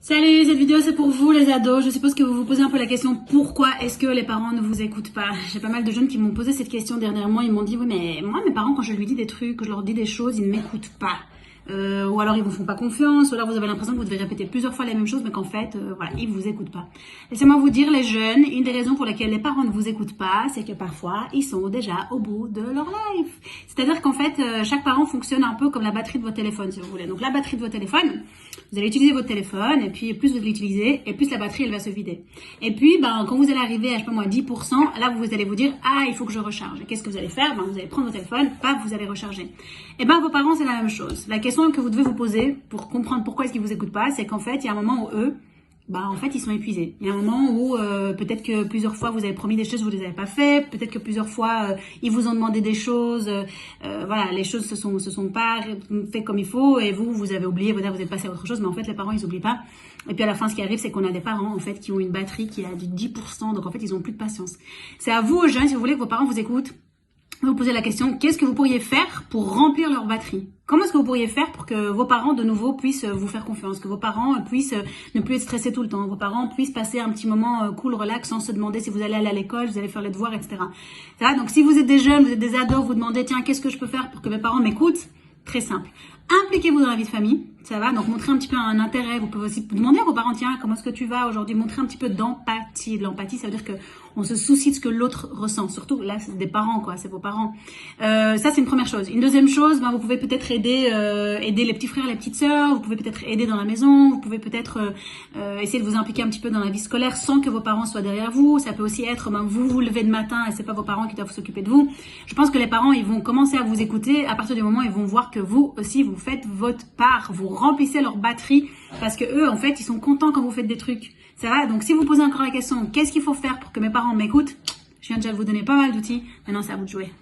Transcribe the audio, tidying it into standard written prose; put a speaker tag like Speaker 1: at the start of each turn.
Speaker 1: Salut, cette vidéo c'est pour vous les ados. Je suppose que vous vous posez un peu la question pourquoi est-ce que les parents ne vous écoutent pas. J'ai pas mal de jeunes qui m'ont posé cette question dernièrement. Ils m'ont dit oui mais moi mes parents quand je lui dis des trucs, que je leur dis des choses, ils ne m'écoutent pas. Ou alors ils vous font pas confiance, ou alors vous avez l'impression que vous devez répéter plusieurs fois les mêmes choses mais qu'en fait voilà, ils vous écoutent pas. Laissez-moi vous dire les jeunes, une des raisons pour lesquelles les parents ne vous écoutent pas, c'est que parfois ils sont déjà au bout de leur life. C'est-à-dire qu'en fait chaque parent fonctionne un peu comme la batterie de votre téléphone si vous voulez. Donc la batterie de votre téléphone, vous allez utiliser votre téléphone et puis plus vous l'utilisez et plus la batterie elle va se vider. Et puis quand vous allez arriver à je sais pas moi 10%, là vous allez vous dire ah il faut que je recharge. Et qu'est-ce que vous allez faire? Vous allez prendre votre téléphone, paf, vous allez recharger. Et vos parents c'est la même chose. La question que vous devez vous poser pour comprendre pourquoi est-ce qu'ils vous écoutent pas, c'est qu'en fait il y a un moment où eux en fait, ils sont épuisés. Il y a un moment où peut-être que plusieurs fois vous avez promis des choses, vous les avez pas fait. Peut-être que plusieurs fois ils vous ont demandé des choses. Voilà, les choses se sont pas fait comme il faut et vous avez oublié. Vous êtes passé à autre chose, mais en fait les parents ils oublient pas. Et puis à la fin, ce qui arrive, c'est qu'on a des parents en fait qui ont une batterie qui a du 10%, donc en fait ils ont plus de patience. C'est à vous, jeunes, si vous voulez que vos parents vous écoutent. Vous posez la question, qu'est-ce que vous pourriez faire pour remplir leur batterie? Comment est-ce que vous pourriez faire pour que vos parents, de nouveau, puissent vous faire confiance, que vos parents puissent ne plus être stressés tout le temps, vos parents puissent passer un petit moment cool, relax, sans se demander si vous allez aller à l'école, vous allez faire les devoirs, etc. Donc, si vous êtes des jeunes, vous êtes des ados, vous demandez, tiens, qu'est-ce que je peux faire pour que mes parents m'écoutent? Très simple. Impliquez-vous dans la vie de famille, ça va, donc montrez un petit peu un intérêt. Vous pouvez aussi demander à vos parents, tiens, comment est-ce que tu vas aujourd'hui? Montrer un petit peu d'empathie. De l'empathie, ça veut dire que on se soucie de ce que l'autre ressent. Surtout, là, c'est des parents, quoi, c'est vos parents. Ça, c'est une première chose. Une deuxième chose, vous pouvez peut-être aider les petits frères, les petites sœurs. Vous pouvez peut-être aider dans la maison. Vous pouvez peut-être essayer de vous impliquer un petit peu dans la vie scolaire sans que vos parents soient derrière vous. Ça peut aussi être, vous vous levez le matin et c'est pas vos parents qui doivent s'occuper de vous. Je pense que les parents, ils vont commencer à vous écouter à partir du moment où ils vont voir que vous aussi, vous faites votre part, vous remplissez leur batterie parce que eux, en fait, ils sont contents quand vous faites des trucs. Ça va? Donc, si vous posez encore la question, qu'est-ce qu'il faut faire pour que mes parents m'écoutent? Je viens déjà de vous donner pas mal d'outils. Maintenant, c'est à vous de jouer.